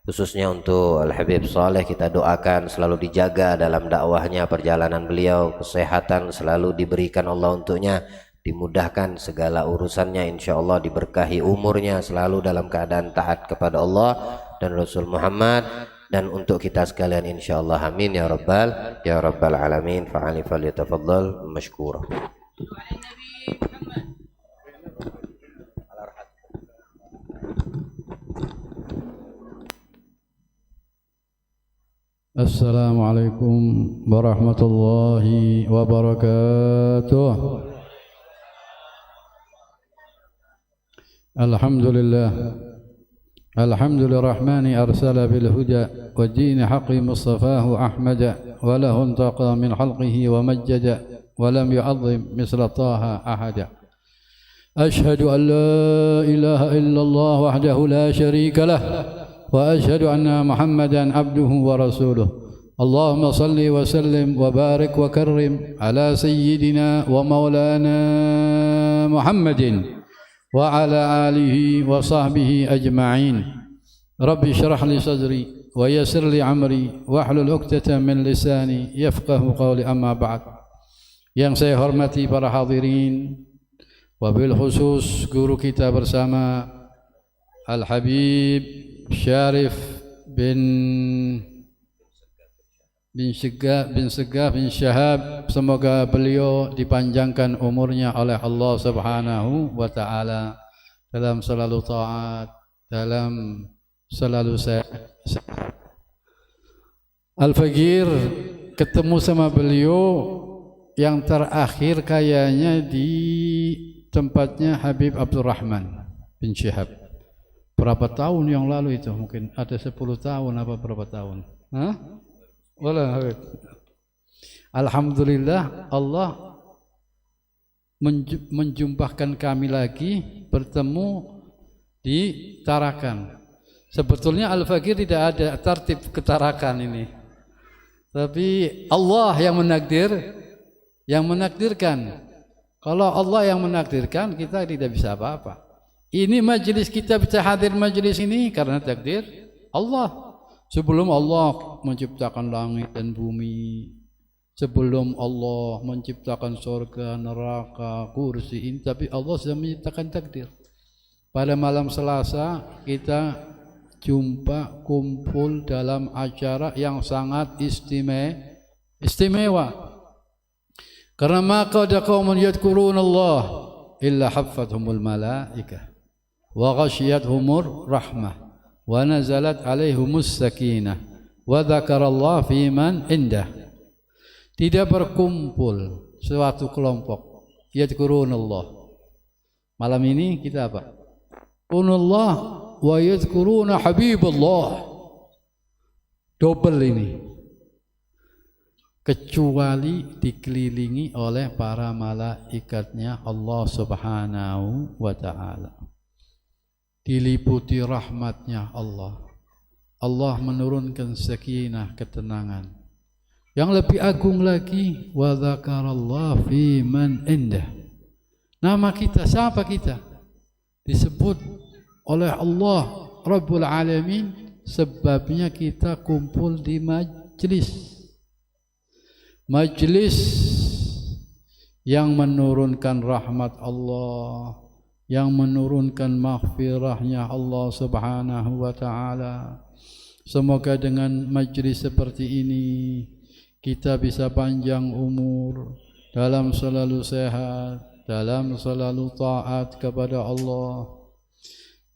khususnya untuk Al-Habib Saleh, kita doakan selalu dijaga dalam dakwahnya, perjalanan beliau, kesehatan selalu diberikan Allah untuknya, dimudahkan segala urusannya, insyaallah diberkahi umurnya, selalu dalam keadaan taat kepada Allah dan Rasul Muhammad. Dan untuk kita sekalian insyaallah, amin ya rabbal alamin. Fa'ali falyatafaddal mashkura. Assalamualaikum warahmatullahi wabarakatuh. Alhamdulillah. Alhamdulillahirrahmani arsala bil huda wa dini haqqi mustafahu ahmada wa lahu intaqa min halqihi wa majjada wa lam yu'azzim misla taha ahada. Ashhadu an la ilaha illallah wahdahu la sharika lah وأشهد أن محمدًا عبده ورسوله. اللهم صل وسلم وبارك وكرم على سيدنا ومولانا محمد وعلى آله وصحبه أجمعين. رب اشرح لي صدري ويسر لي أمري واحلل عقدة من لساني يفقه قولي. أما بعد. Yang saya hormati para hadirin, wabil khusus guru kita bersama Al-Habib Syarif bin Syahab, semoga beliau dipanjangkan umurnya oleh Allah Subhanahu wa taala dalam selalu taat, dalam selalu sehat. Al-Faqir ketemu sama beliau yang terakhir kayaknya di tempatnya Habib Abdurrahman bin Syihab. Berapa tahun yang lalu itu? Mungkin ada 10 tahun apa berapa tahun? Hah? Alhamdulillah Allah menjumpahkan kami lagi bertemu di Tarakan. Sebetulnya Al-Faqir tidak ada tertib ke Tarakan ini, tapi Allah yang menakdirkan. Kalau Allah yang menakdirkan, kita tidak bisa apa-apa. Ini majelis, kita bisa hadir majelis ini karena takdir Allah. Sebelum Allah menciptakan langit dan bumi, sebelum Allah menciptakan surga, neraka, kursi ini, tapi Allah sudah menciptakan takdir. Pada malam Selasa kita jumpa kumpul dalam acara yang sangat istimewa. Karena maka ada qaumun yadhkuruna Allah illa haffathumul malaikah wa ghasyiyatuhumur rahmah wa nazalat alaihumus sakinah wa dzakarallah fi man indah. Tidak berkumpul suatu kelompok yadhkurunallah. Malam ini kita apa? Yadhkurunallah wa yadhkuruna habiballah. Double ini. Kecuali dikelilingi oleh para malaikatnya Allah Subhanahu wa ta'ala, diliputi rahmatnya Allah. Allah menurunkan sakinah, ketenangan. Yang lebih agung lagi, wa dzakarallah fi man indah. Nama kita, siapa kita? Disebut oleh Allah Rabbul Alamin, sebabnya kita kumpul di majlis yang menurunkan rahmat Allah, yang menurunkan maghfirahnya Allah Subhanahu wa ta'ala. Semoga dengan majlis seperti ini kita bisa panjang umur, dalam selalu sehat, dalam selalu taat kepada Allah.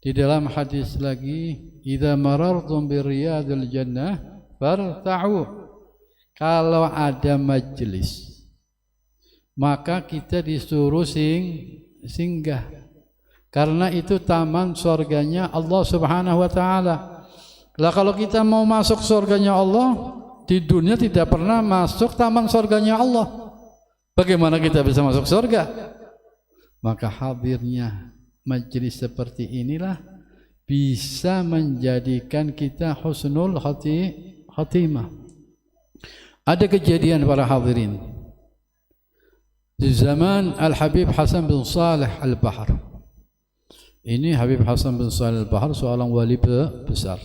Di dalam hadis lagi, idza marartum bi riyadil jannah farta'u. Kalau ada majlis, maka kita disuruh singgah, karena itu taman surganya Allah Subhanahu wa ta'ala. Lah kalau kita mau masuk surganya Allah, di dunia tidak pernah masuk taman surganya Allah, bagaimana kita bisa masuk surga? Maka hadirnya majlis seperti inilah bisa menjadikan kita husnul khatimah. Ada kejadian para hadirin di zaman Al-Habib Hasan bin Saleh Al-Bahar. Ini Habib Hasan bin Saleh Al-Bahar seorang wali besar.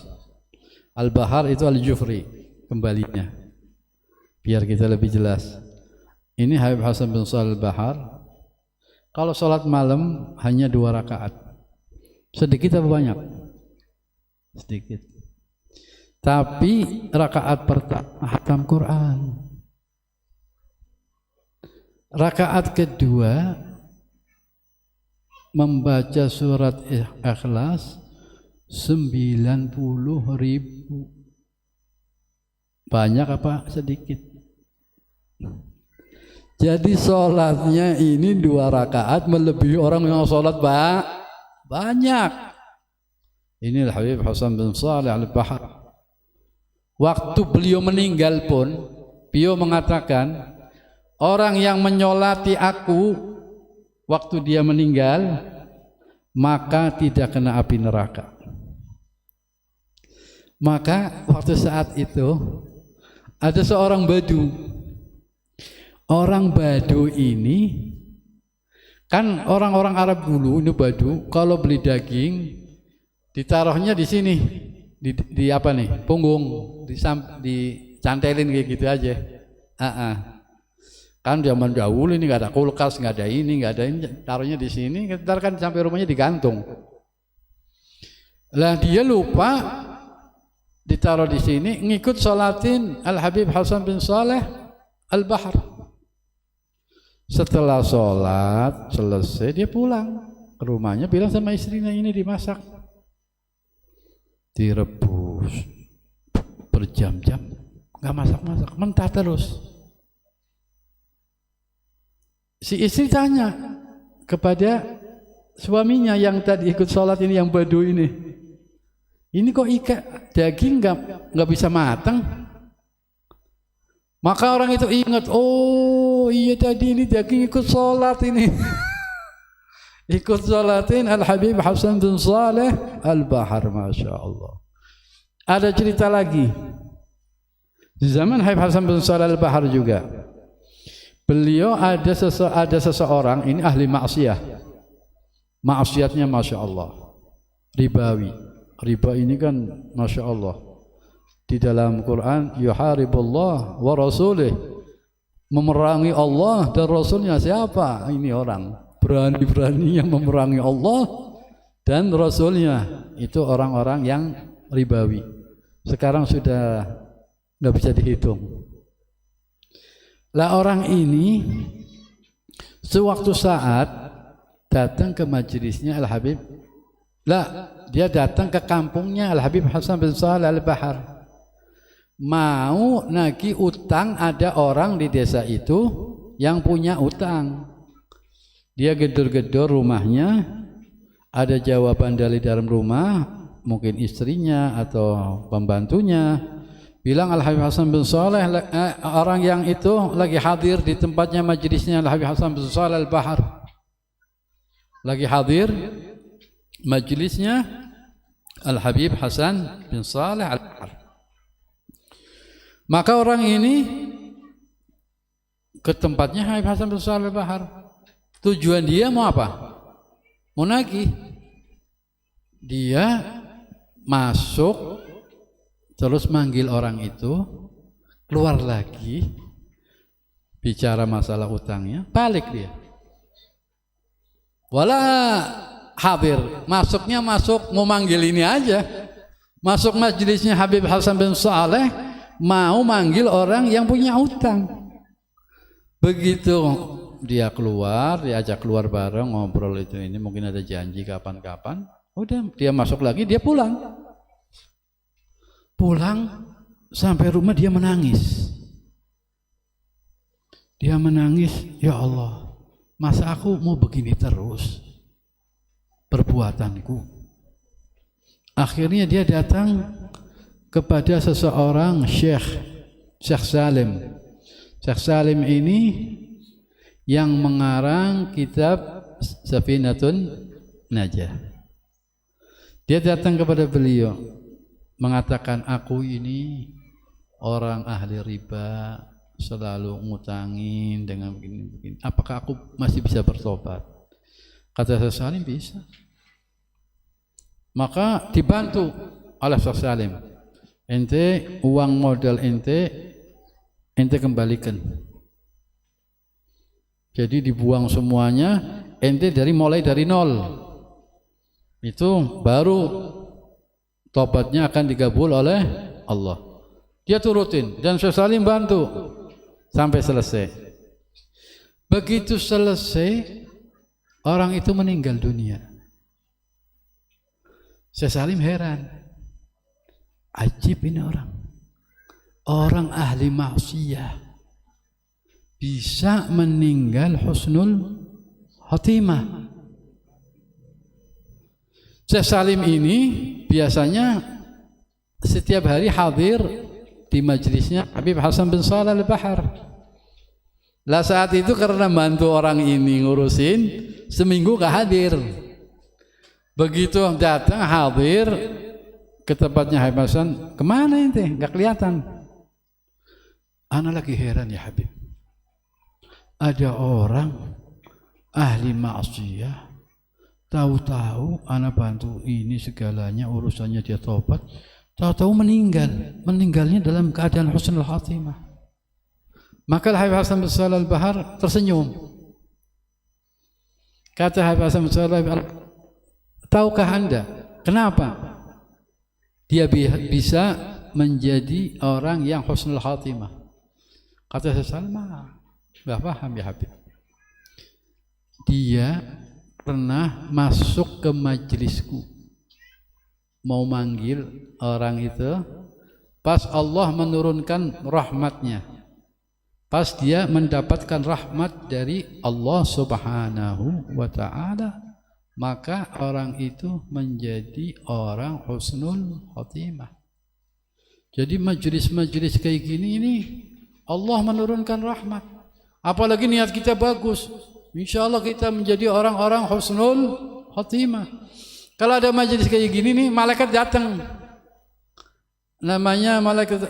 Al-Bahar itu Al-Jufri, kembalinya. Biar kita lebih jelas. Ini Habib Hasan bin Shalih Al-Bahar. Kalau sholat malam hanya 2 rakaat. Sedikit apa banyak? Sedikit. Tapi rakaat pertama hatam Quran. Rakaat kedua membaca surat Ikhlas 90.000. Banyak apa sedikit? Jadi sholatnya ini 2 rakaat melebihi orang yang sholat banyak. Inilah Habib Hasan bin Shalih Al-Bahar. Waktu beliau meninggal pun, beliau mengatakan, orang yang menyolati aku waktu dia meninggal, maka tidak kena api neraka. Maka waktu saat itu ada seorang badu. Orang badu ini kan orang-orang Arab dulu ini badu, kalau beli daging ditaruhnya di sini, di apa nih, punggung, dicantelin kayak gitu aja. Kan zaman dahulu ini nggak ada kulkas, nggak ada ini, taruhnya di sini, ntar kan sampai rumahnya digantung. Lah dia lupa ditaruh di sini, ngikut sholatin Al Habib Hasan bin Shalih Al-Bahar. Setelah sholat selesai dia pulang ke rumahnya, bilang sama istrinya, ini dimasak, direbus berjam-jam, nggak masak-masak, mentah terus. Si istri tanya kepada suaminya yang tadi ikut sholat ini, yang badu ini kok daging nggak bisa matang? Maka orang itu ingat, oh iya tadi ini daging ikut sholat ini. Ikut sholatin Al Habib Hasan bin Shalih Al-Bahar, Masya Allah. Ada cerita lagi di zaman Habib Hasan bin Shalih Al-Bahar juga. Beliau ada seseorang ini ahli maksiat. Maksiatnya Masya Allah, ribawi. Riba ini kan Masya Allah, di dalam Quran, yuharibullah wa rasulih, memerangi Allah dan Rasulnya. Siapa ini orang berani-berani yang memerangi Allah dan Rasulnya? Itu orang-orang yang ribawi. Sekarang sudah nggak bisa dihitung. Lah orang ini sewaktu saat datang ke majelisnya Al Habib, dia datang ke kampungnya Al Habib Hasan bin Shalih Al-Bahar, mau nagih utang. Ada orang di desa itu yang punya utang. Dia gedor-gedor rumahnya, ada jawaban dari dalam rumah, mungkin istrinya atau pembantunya, bilang Al Habib Hasan bin Shalih, orang yang itu lagi hadir di tempatnya majelisnya Al Habib Hasan bin Shalih Al-Bahar, lagi hadir majelisnya Al Habib Hasan bin Shalih Al-Bahar. Maka orang ini ke tempatnya Habib Hasan bin Shalih Al-Bahar. Tujuan dia mau apa? Mau nagih. Dia masuk terus manggil orang itu, keluar lagi, bicara masalah utangnya, balik dia. Wala hadir, masuknya masuk mau manggil ini aja. Masuk majelisnya Habib Hasan bin Shalih, mau manggil orang yang punya utang. Begitu dia keluar, diajak keluar bareng, ngobrol itu ini, mungkin ada janji kapan-kapan. Udah, dia masuk lagi, dia pulang. Pulang sampai rumah dia menangis. Dia menangis, ya Allah, masa aku mau begini terus perbuatanku? Akhirnya dia datang kepada seseorang Syekh Salim. Syekh Salim ini yang mengarang kitab Safinatun Najah. Dia datang kepada beliau mengatakan, aku ini orang ahli riba, selalu ngutangin dengan begini-begini. Apakah aku masih bisa bertobat? Kata Syekh Salim, bisa. Maka dibantu oleh Syekh Salim. ente uang modal ente kembalikan. Jadi dibuang semuanya, ente mulai dari nol. Itu baru tobatnya akan digabul oleh Allah. Dia turutin dan Syekh Salim bantu sampai selesai. Begitu selesai, orang itu meninggal dunia. Syekh Salim heran. Ajib ini orang. Orang ahli maksiyah bisa meninggal husnul khotimah. Syekh Salim ini biasanya setiap hari hadir di majelisnya Habib Hasan bin Shalih Al-Bahar. Lah saat itu karena bantu orang ini ngurusin, seminggu gak hadir. Begitu datang hadir ke tempatnya Habib Hasan, kemana ente? Gak kelihatan. Ana lagi heran ya Habib. Ada orang ahli maksiyah, tahu-tahu ana bantu ini segalanya, urusannya dia tobat, tahu-tahu meninggalnya dalam keadaan husnul khatimah. Maka Habib Hasan bin Shalih Al-Bahar tersenyum. Kata Habib Hasan bin Shalih Al-Bahar, tahukah Anda kenapa dia bisa menjadi orang yang husnul khatimah? Kata Syekh Salman, enggak paham ya Habib. Dia pernah masuk ke majelisku, mau manggil orang itu, pas Allah menurunkan rahmatnya, pas dia mendapatkan rahmat dari Allah Subhanahu wa ta'ala, maka orang itu menjadi orang husnul khotimah. Jadi majelis-majelis kayak gini ini Allah menurunkan rahmat. Apalagi niat kita bagus, insya Allah kita menjadi orang-orang husnul khotimah. Kalau ada majelis kayak gini nih, malaikat datang. Namanya malaikat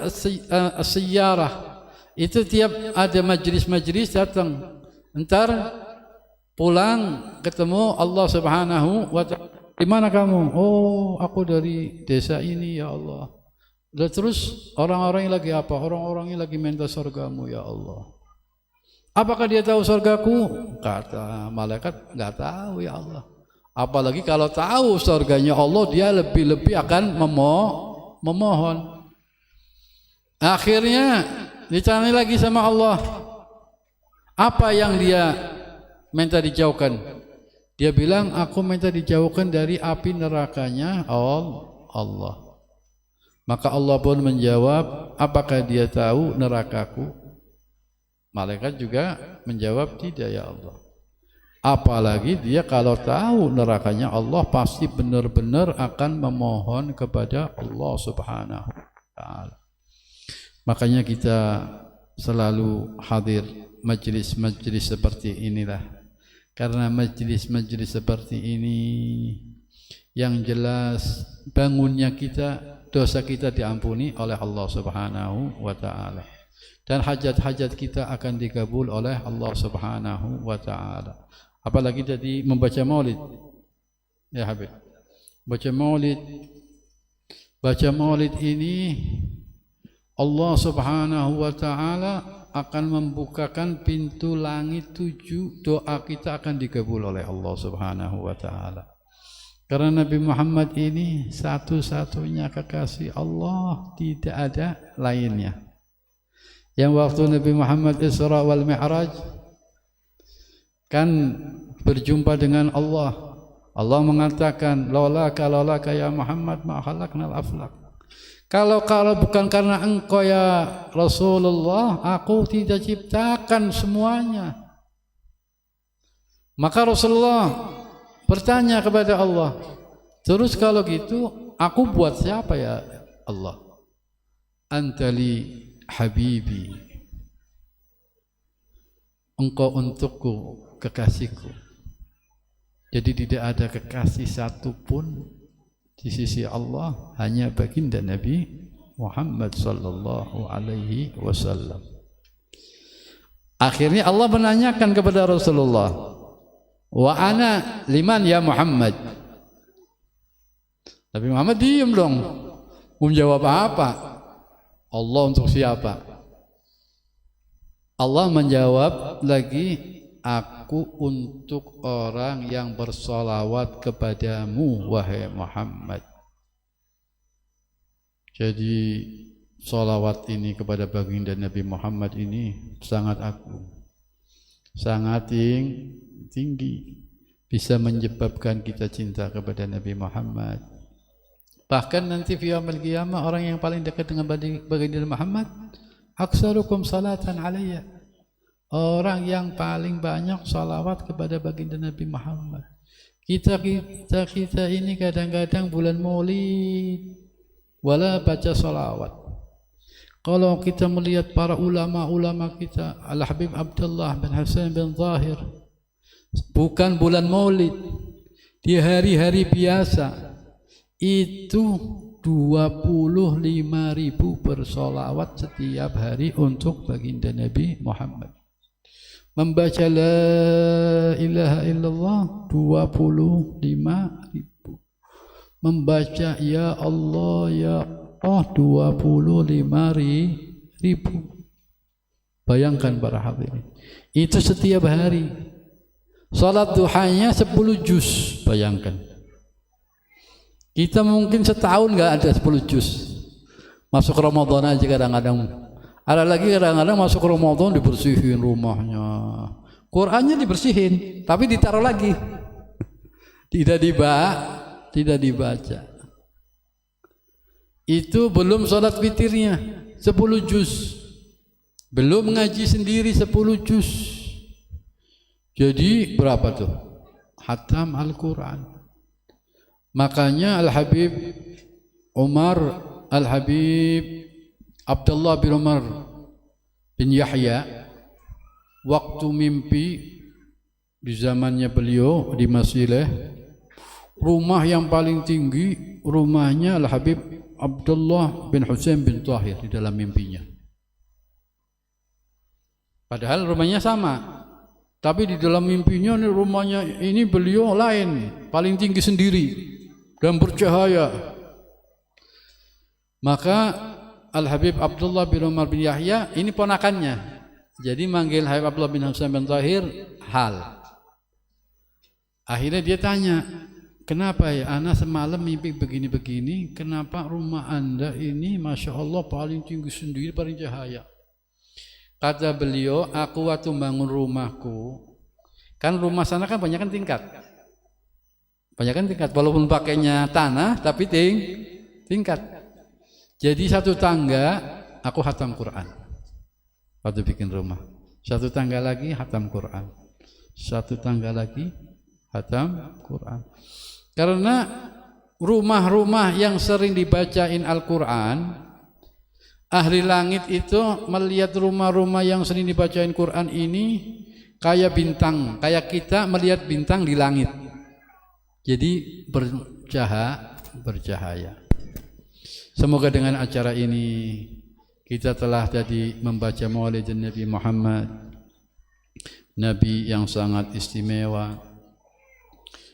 as-sayyarah. Itu tiap ada majelis-majelis datang. Entar pulang ketemu Allah Subhanahu wa ta'ala. Di mana kamu? Oh, aku dari desa ini ya Allah. Dan terus orang-orangnya lagi apa? Orang-orangnya lagi minta surgamu ya Allah. Apakah dia tahu surgaku? Kata malaikat, enggak tahu ya Allah. Apalagi kalau tahu surganya Allah, dia lebih-lebih akan memohon. Akhirnya ditanya lagi sama Allah, apa yang dia minta dijauhkan? Dia bilang, aku minta dijauhkan dari api nerakanya Allah. Maka Allah pun menjawab, apakah dia tahu nerakaku? Malaikat juga menjawab, tidak ya Allah. Apalagi dia kalau tahu nerakanya Allah, pasti benar-benar akan memohon kepada Allah Subhanahu wa ta'ala. Makanya kita selalu hadir majelis-majelis seperti inilah. Karena majelis-majelis seperti ini yang jelas bangunnya kita, dosa kita diampuni oleh Allah Subhanahu wa ta'ala. Dan hajat-hajat kita akan dikabul oleh Allah Subhanahu wa ta'ala. Apalagi tadi membaca maulid. Ya Habib. Baca maulid ini Allah Subhanahu wa ta'ala akan membukakan pintu langit 7, doa kita akan dikabul oleh Allah Subhanahu wa ta'ala. Karena Nabi Muhammad ini satu-satunya kekasih Allah, tidak ada lainnya. Yang waktu Nabi Muhammad Isra wal Mi'raj kan berjumpa dengan Allah. Allah mengatakan, laulaka ya Muhammad ma khalaqnal aflaq. Kalau bukan karena engkau ya Rasulullah, aku tidak ciptakan semuanya. Maka Rasulullah bertanya kepada Allah, terus kalau gitu aku buat siapa ya Allah? Antali habibi, engkau untukku kekasihku. Jadi tidak ada kekasih satupun di sisi Allah, hanya baginda Nabi Muhammad sallallahu alaihi wasallam. Akhirnya Allah menanyakan kepada Rasulullah, wa ana liman ya Muhammad. Nabi Muhammad diam dong, mau jawab apa? Allah untuk siapa? Allah menjawab lagi, aku untuk orang yang bersolawat kepadamu wahai Muhammad. Jadi solawat ini kepada baginda Nabi Muhammad ini sangat agung, sangat tinggi, bisa menyebabkan kita cinta kepada Nabi Muhammad. Bahkan nanti fi yaumil qiyamah orang yang paling dekat dengan baginda Muhammad, aksarukum salatan alayya, orang yang paling banyak salawat kepada baginda Nabi Muhammad. Kita ini kadang-kadang bulan Maulid wala baca salawat. Kalau kita melihat para ulama-ulama kita, Al-Habib Abdullah bin Hasan bin Zahir, bukan bulan Maulid, di hari-hari biasa itu 25.000 bersolawat setiap hari untuk baginda Nabi Muhammad. Membaca la ilaha illallah 25.000. Membaca ya Allah ya Allah 25.000. Bayangkan para hadirin, itu setiap hari. Salat duhanya 10 juz, bayangkan. Kita mungkin setahun nggak ada 10 juz. Masuk Ramadan aja kadang-kadang. Ada lagi kadang-kadang masuk Ramadan dibersihin rumahnya, Qurannya dibersihin, tapi ditaruh lagi, tidak dibaca. Itu belum sholat witirnya 10 juz, belum ngaji sendiri 10 juz. Jadi berapa tuh? Hatam Al-Quran. Makanya Al-Habib Abdullah bin Umar bin Yahya waktu mimpi di zamannya beliau di Masileh, rumah yang paling tinggi rumahnya Al-Habib Abdullah bin Husain bin Tahir di dalam mimpinya. Padahal rumahnya sama, tapi di dalam mimpinya ini rumahnya ini beliau lain, paling tinggi sendiri dan bercahaya. Maka Al-Habib Abdullah bin Umar bin Yahya ini ponakannya, jadi manggil Habib Abdullah bin Husain bin Tahir Hal. Akhirnya dia tanya, kenapa ya ana semalam mimpi begini-begini, kenapa rumah anda ini Masya Allah paling tinggi sendiri, paling cahaya? Kata beliau, aku waktu bangun rumahku, kan rumah sana kan banyak kan tingkat, walaupun pakainya tanah tapi tingkat. Jadi satu tangga aku khatam Quran waktu bikin rumah, satu tangga lagi khatam Quran, satu tangga lagi khatam Quran. Karena rumah-rumah yang sering dibacain Al-Quran, ahli langit itu melihat rumah-rumah yang sering dibacain Quran ini kayak bintang, kayak kita melihat bintang di langit. Jadi bercahaya. Semoga dengan acara ini kita telah tadi membaca Maulid Nabi Muhammad, Nabi yang sangat istimewa,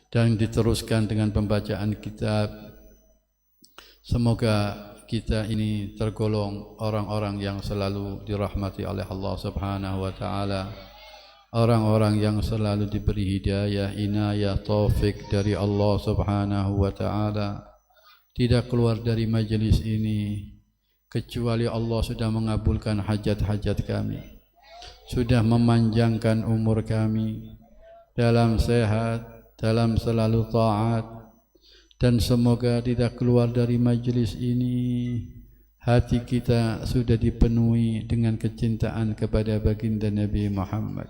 dan diteruskan dengan pembacaan kitab. Semoga kita ini tergolong orang-orang yang selalu dirahmati oleh Allah Subhanahu wa taala, orang-orang yang selalu diberi hidayah, inayah, taufik dari Allah Subhanahu wa taala. Tidak keluar dari majelis ini kecuali Allah sudah mengabulkan hajat-hajat kami, sudah memanjangkan umur kami dalam sehat, dalam selalu taat, dan semoga tidak keluar dari majelis ini hati kita sudah dipenuhi dengan kecintaan kepada baginda Nabi Muhammad.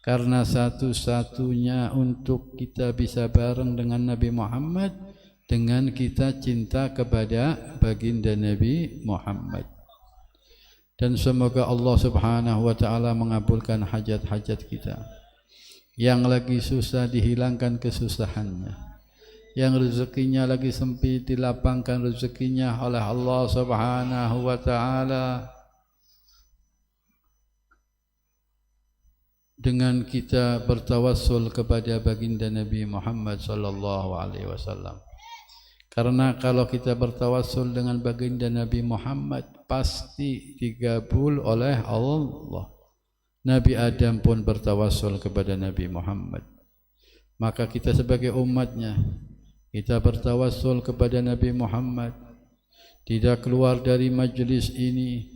Karena satu-satunya untuk kita bisa bareng dengan Nabi Muhammad dengan kita cinta kepada baginda Nabi Muhammad. Dan semoga Allah Subhanahu wa taala mengabulkan hajat-hajat kita. Yang lagi susah dihilangkan kesusahannya, yang rezekinya lagi sempit dilapangkan rezekinya oleh Allah Subhanahu wa taala. Dengan kita bertawassul kepada baginda Nabi Muhammad sallallahu alaihi wasallam. Karena kalau kita bertawassul dengan baginda Nabi Muhammad pasti digabul oleh Allah. Nabi Adam pun bertawassul kepada Nabi Muhammad. Maka kita sebagai umatnya, kita bertawassul kepada Nabi Muhammad. Tidak keluar dari majlis ini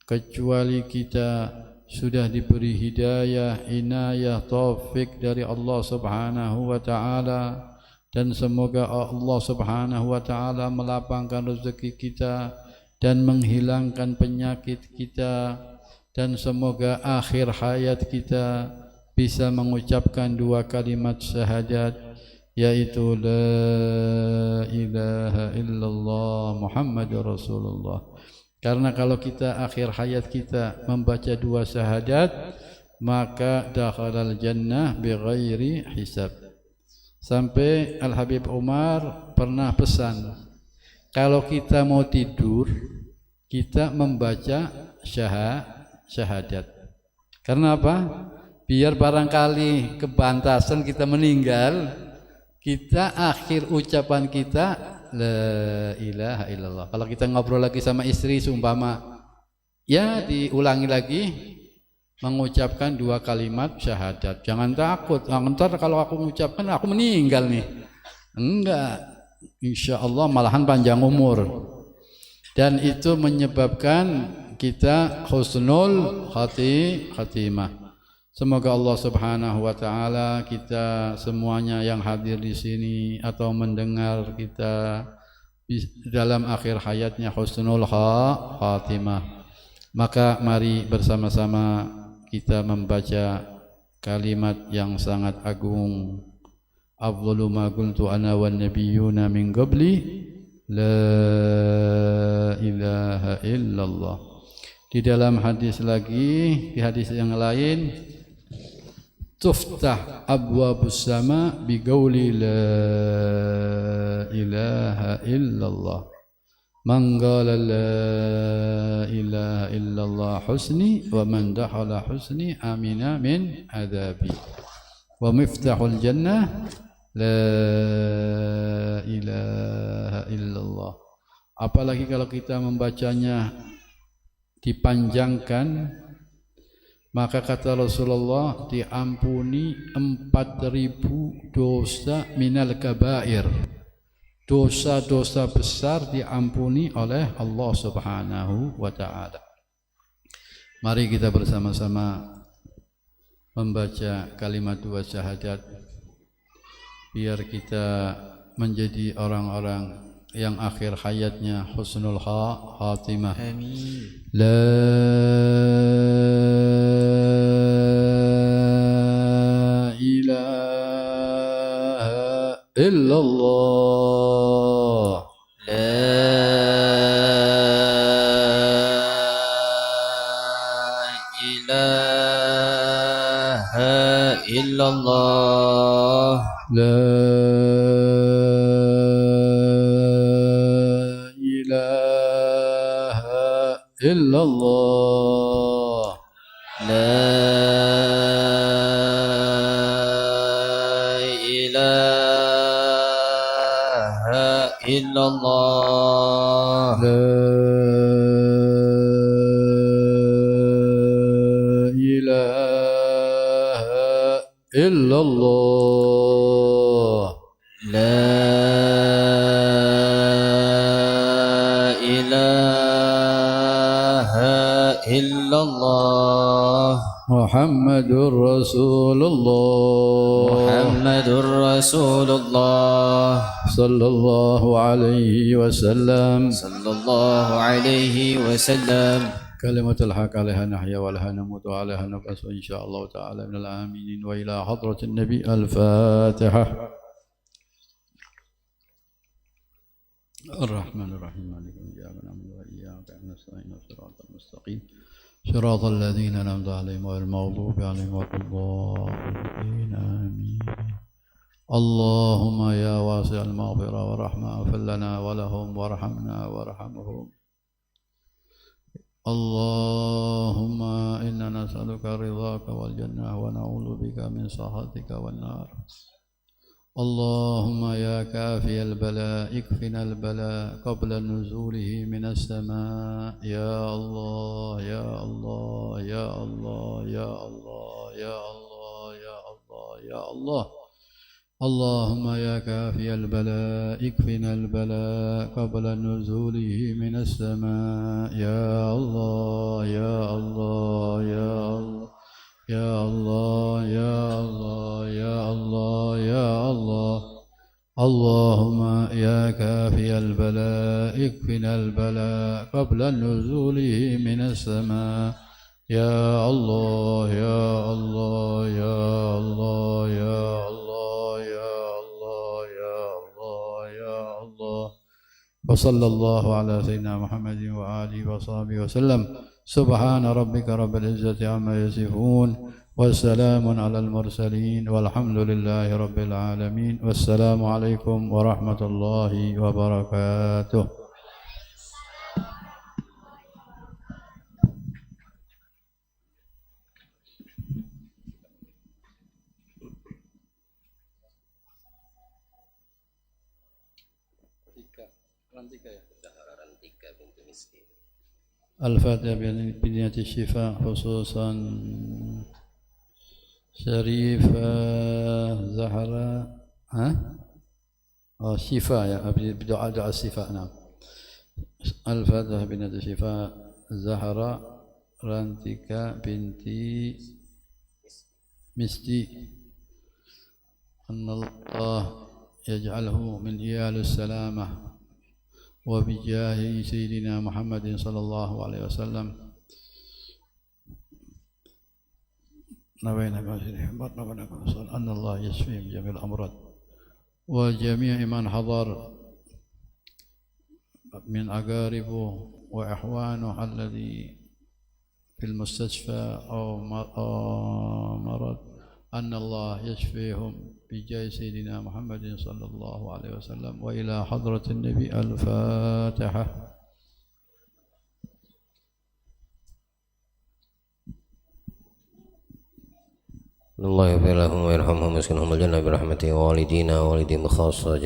kecuali kita sudah diberi hidayah, inayah, taufik dari Allah Subhanahu wa ta'ala. Dan semoga Allah Subhanahu wa ta'ala melapangkan rezeki kita dan menghilangkan penyakit kita, dan semoga akhir hayat kita bisa mengucapkan 2 kalimat syahadat, yaitu la ilaha illallah Muhammadur Rasulullah. Karena kalau kita akhir hayat kita membaca 2 syahadat, maka dakhalal jannah bighairi hisab. Sampai Al-Habib Umar pernah pesan, kalau kita mau tidur, kita membaca syahadat. Karena apa? Biar barangkali kebantasan kita meninggal, kita akhir ucapan kita la ilaha illallah. Kalau kita ngobrol lagi sama istri seumpama, ya diulangi lagi, mengucapkan 2 kalimat syahadat. Jangan takut, ntar kalau aku mengucapkan aku meninggal nih. Enggak, insya Allah malahan panjang umur. Dan itu menyebabkan kita husnul khatimah. Semoga Allah Subhanahu wa ta'ala kita semuanya yang hadir di sini atau mendengar kita dalam akhir hayatnya husnul khatimah. Maka mari bersama-sama kita membaca kalimat yang sangat agung, afdalu ma qultu ana wan nabiyyuna min qabli la ilaha illallah. Di dalam hadis lagi, di hadis yang lain, tuftah abwabus sama bi qauli la ilaha illallah. Man qala la ilaha illallah husni wa man dakhala husni amina min adabi. Wa miftahul jannah la ilaha illallah. Apalagi kalau kita membacanya dipanjangkan, maka kata Rasulullah diampuni 4.000 dosa minal kabair. Dosa-dosa besar diampuni oleh Allah Subhanahu wa ta'ala. Mari kita bersama-sama membaca kalimat 2 syahadat, biar kita menjadi orang-orang yang akhir hayatnya husnul khatimah. Amin. La ilaha illallah. Illallah, la ilaha illallah, la ilaha illallah, la illallah, la ilaha illallah, Muhammadur Rasulullah, Muhammadur Rasulullah, sallallahu alaihi wasallam, sallallahu alaihi wasallam. كلمة الحق عليها نحيا ولها نموت وعليها نبعث إن شاء الله تعالى من الآمنين. وإلى حضرة النبي الفاتحة. الرحمن الرحيم مالك يوم الدين إياك نعبد وإياك نستعين صراط المستقيم صراط الذين أنعمت عليهم غير المغضوب عليهم ولا الضالين آمين. اللهم يا واسع المغفرة والرحمة اغفر لنا ولهم وارحمنا وارحمهم. اللهم إنا نسألك رضاك والجنة ونعوذ بك من سخطك والنار. اللهم يا كافي البلاء اكفنا البلاء قبل نزوله من السماء يا الله يا الله يا الله يا الله يا الله يا الله يا الله اللهم يا كافي البلاء اكفنا البلاء قبل نزوله من السماء يا الله يا الله يا الله يا الله يا الله يا الله يا الله اللهم يا كافي البلاء اكفنا البلاء قبل نزوله من السماء يا الله يا الله يا الله يا الله يا الله يا الله يا الله وصلى الله على سيدنا محمد وآله وصحبه وسلم سبحان ربك رب العزة عما يصفون والسلام على المرسلين والحمد لله رب العالمين والسلام عليكم ورحمة الله وبركاته. الفاتحة بنية الشفاء خصوصا شريفة زهراء الشفاء يا بدعاء دعاء الشفاء. نعم. الفاتحة بنية الشفاء زهراء رانتيكا بنتي مستي أن الله يجعله من إيال السلامة وبجاه سيدنا محمد صلى الله عليه وسلم نبينا أن الله يشفي من جميع الأمراض وجميع من حضر من أقاربه وإخوانه الذي في المستشفى أو مرض أن الله يشفيهم بجاه سيدنا محمد صلى الله عليه وسلم. وإلى حضرة النبي الفاتحة. الله يغفر لهم ويرحمهم ويسكنهم الجنة برحمته ووالدينا ووالديهم خاصة.